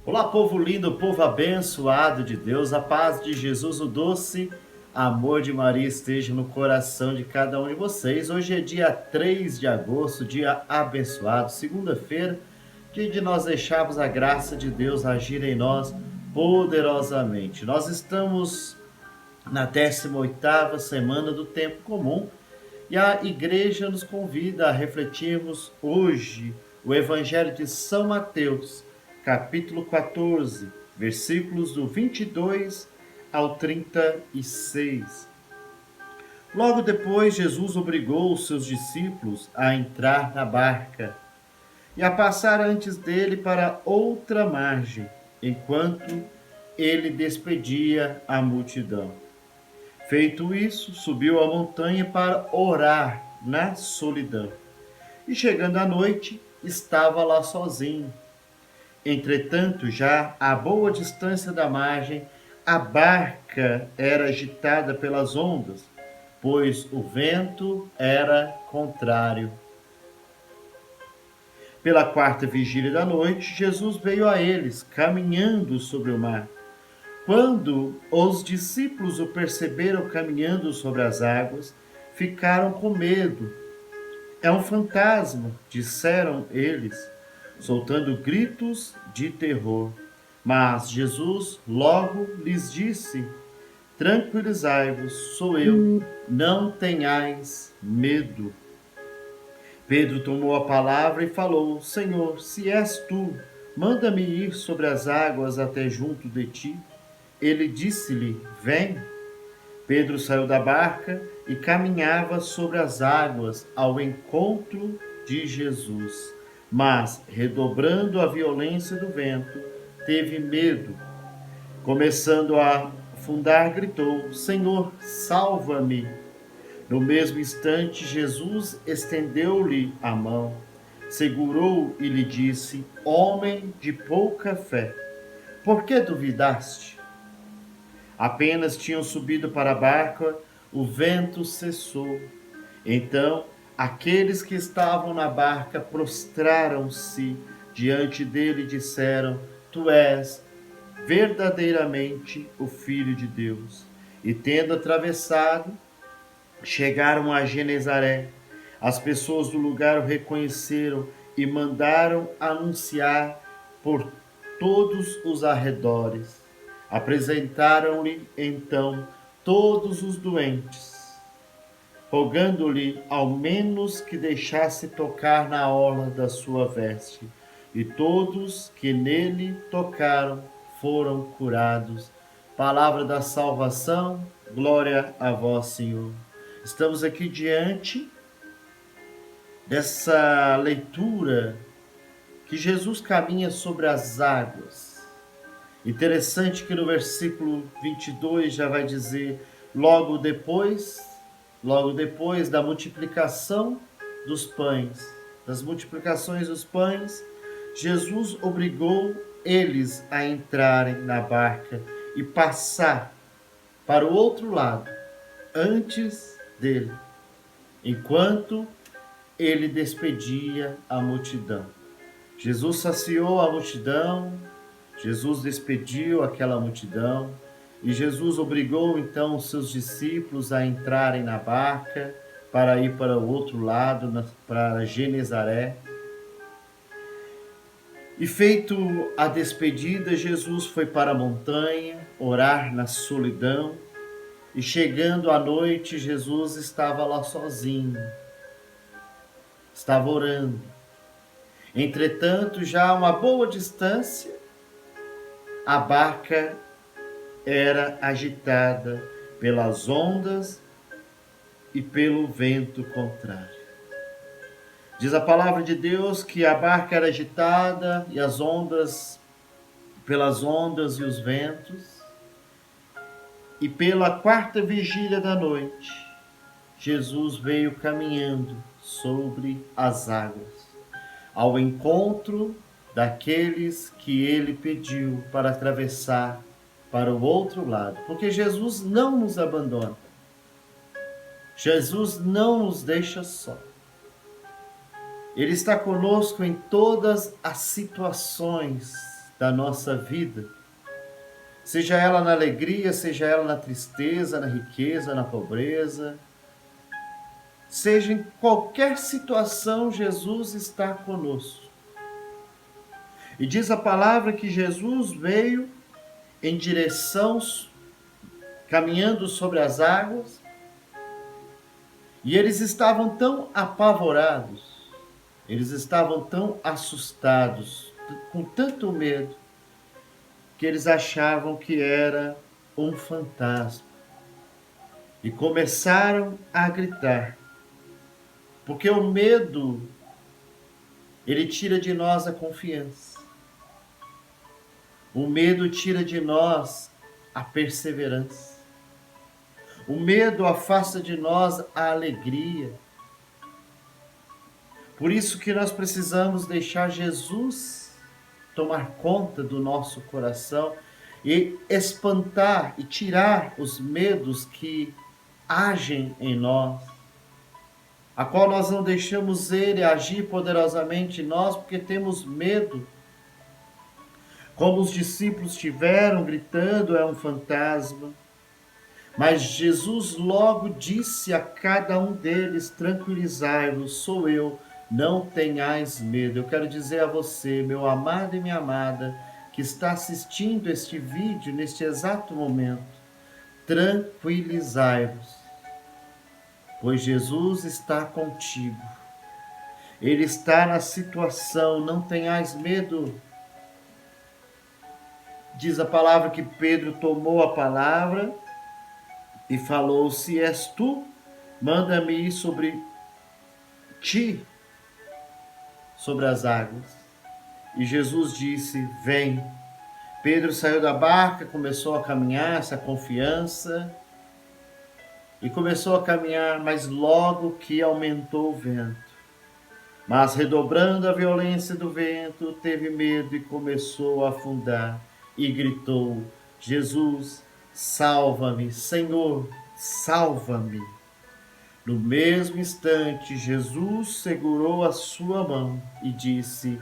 Olá, povo lindo, povo abençoado de Deus, a paz de Jesus, o doce amor de Maria esteja no coração de cada um de vocês. Hoje é dia 3 de agosto, dia abençoado, segunda-feira, dia de nós deixarmos a graça de Deus agir em nós poderosamente. Nós estamos na 18ª semana do tempo comum e a igreja nos convida a refletirmos hoje o Evangelho de São Mateus, capítulo 14, versículos do 22 ao 36. Logo depois, Jesus obrigou os seus discípulos a entrar na barca e a passar antes dele para outra margem, enquanto ele despedia a multidão. Feito isso, subiu a montanha para orar na solidão. E chegando à noite, estava lá sozinho. Entretanto, já a boa distância da margem, a barca era agitada pelas ondas, pois o vento era contrário. Pela quarta vigília da noite, Jesus veio a eles, caminhando sobre o mar. Quando os discípulos o perceberam caminhando sobre as águas, ficaram com medo. É um fantasma, disseram eles, soltando gritos de terror. Mas Jesus logo lhes disse: tranquilizai-vos, sou eu, não tenhais medo. Pedro tomou a palavra e falou: Senhor, se és tu, manda-me ir sobre as águas até junto de ti. Ele disse-lhe: vem. Pedro saiu da barca e caminhava sobre as águas ao encontro de Jesus. Mas, redobrando a violência do vento, teve medo. Começando a afundar, gritou: Senhor, salva-me! No mesmo instante, Jesus estendeu-lhe a mão, segurou e lhe disse: Homem de pouca fé, por que duvidaste? Apenas tinham subido para a barca, o vento cessou. Então, aqueles que estavam na barca prostraram-se diante dele e disseram: Tu és verdadeiramente o Filho de Deus. E tendo atravessado, chegaram a Genezaré. As pessoas do lugar o reconheceram e mandaram anunciar por todos os arredores. Apresentaram-lhe então todos os doentes, rogando-lhe ao menos que deixasse tocar na orla da sua veste. E todos que nele tocaram foram curados. Palavra da salvação, glória a vós, Senhor. Estamos aqui diante dessa leitura que Jesus caminha sobre as águas. Interessante que no versículo 22 já vai dizer: logo depois da multiplicação dos pães, das multiplicações dos pães, Jesus obrigou eles a entrarem na barca e passar para o outro lado, antes dele, enquanto ele despedia a multidão. Jesus saciou a multidão, Jesus despediu aquela multidão e Jesus obrigou então os seus discípulos a entrarem na barca para ir para o outro lado, para Genezaré. E feito a despedida, Jesus foi para a montanha orar na solidão. E chegando à noite, Jesus estava lá sozinho, estava orando. Entretanto, já a uma boa distância, a barca era agitada pelas ondas e pelo vento contrário. Diz a palavra de Deus que a barca era agitada e as ondas, pelas ondas e os ventos. E pela quarta vigília da noite, Jesus veio caminhando sobre as águas, ao encontro daqueles que ele pediu para atravessar para o outro lado. Porque Jesus não nos abandona. Jesus não nos deixa só. Ele está conosco em todas as situações da nossa vida, seja ela na alegria, seja ela na tristeza, na riqueza, na pobreza, seja em qualquer situação, Jesus está conosco. E diz a palavra que Jesus veio em direção, caminhando sobre as águas, e eles estavam tão apavorados, eles estavam tão assustados, com tanto medo, que eles achavam que era um fantasma. E começaram a gritar, porque o medo, ele tira de nós a confiança. O medo tira de nós a perseverança. O medo afasta de nós a alegria. Por isso que nós precisamos deixar Jesus tomar conta do nosso coração e espantar e tirar os medos que agem em nós, a qual nós não deixamos ele agir poderosamente em nós porque temos medo. Como os discípulos tiveram gritando, é um fantasma. Mas Jesus logo disse a cada um deles: tranquilizai-vos, sou eu, não tenhais medo. Eu quero dizer a você, meu amado e minha amada, que está assistindo este vídeo neste exato momento, tranquilizai-vos, pois Jesus está contigo. Ele está na situação, não tenhais medo. Diz a palavra que Pedro tomou a palavra e falou: se és tu, manda-me ir sobre ti, sobre as águas. E Jesus disse: vem. Pedro saiu da barca, começou a caminhar, essa confiança, e começou a caminhar, mas logo que aumentou o vento. Mas redobrando a violência do vento, teve medo e começou a afundar, e gritou: Jesus, salva-me, Senhor, salva-me. No mesmo instante, Jesus segurou a sua mão e disse: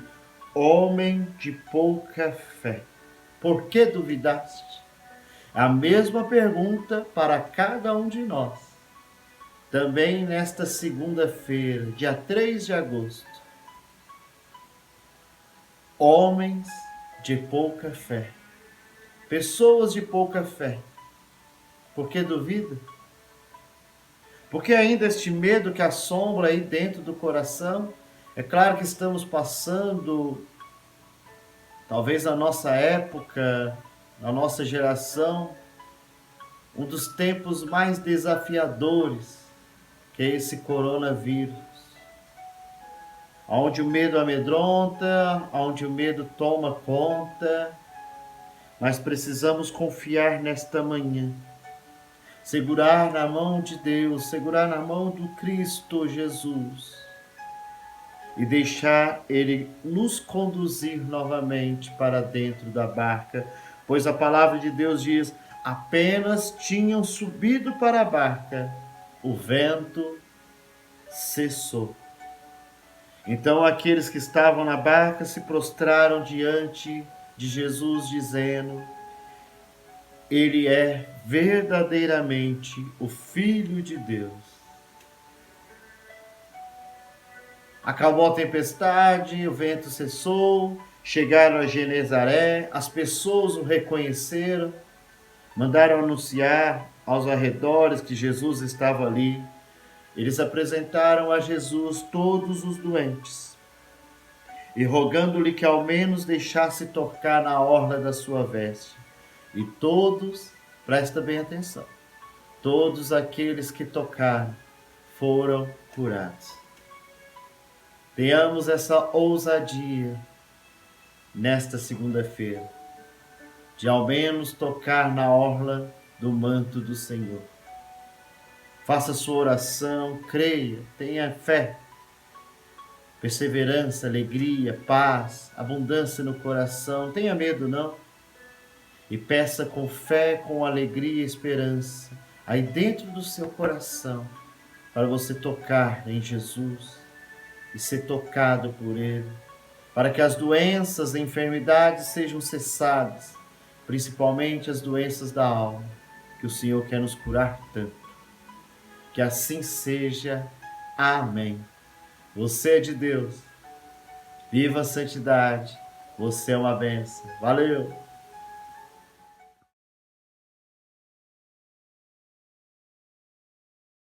homem de pouca fé, por que duvidaste? A mesma pergunta para cada um de nós. Também nesta segunda-feira, dia 3 de agosto, homens de pouca fé, pessoas de pouca fé, por que duvida? Porque ainda este medo que assombra aí dentro do coração, é claro que estamos passando, talvez na nossa época, na nossa geração, um dos tempos mais desafiadores, que é esse coronavírus. Onde o medo amedronta, onde o medo toma conta, mas precisamos confiar nesta manhã. Segurar na mão de Deus, segurar na mão do Cristo Jesus e deixar Ele nos conduzir novamente para dentro da barca, pois a palavra de Deus diz: apenas tinham subido para a barca, o vento cessou. Então aqueles que estavam na barca se prostraram diante de Jesus, dizendo: Ele é verdadeiramente o Filho de Deus. Acabou a tempestade, o vento cessou, chegaram a Genezaré, as pessoas o reconheceram, mandaram anunciar aos arredores que Jesus estava ali. Eles apresentaram a Jesus todos os doentes e rogando-lhe que ao menos deixasse tocar na orla da sua veste. E todos, presta bem atenção, todos aqueles que tocaram foram curados. Tenhamos essa ousadia nesta segunda-feira, de ao menos tocar na orla do manto do Senhor. Faça sua oração, creia, tenha fé, perseverança, alegria, paz, abundância no coração. Não tenha medo, não. E peça com fé, com alegria e esperança, aí dentro do seu coração, para você tocar em Jesus. e ser tocado por Ele, para que as doenças e enfermidades sejam cessadas, principalmente as doenças da alma, que o Senhor quer nos curar tanto. Que assim seja. Amém. Você é de Deus. Viva a santidade. Você é uma bênção. Valeu!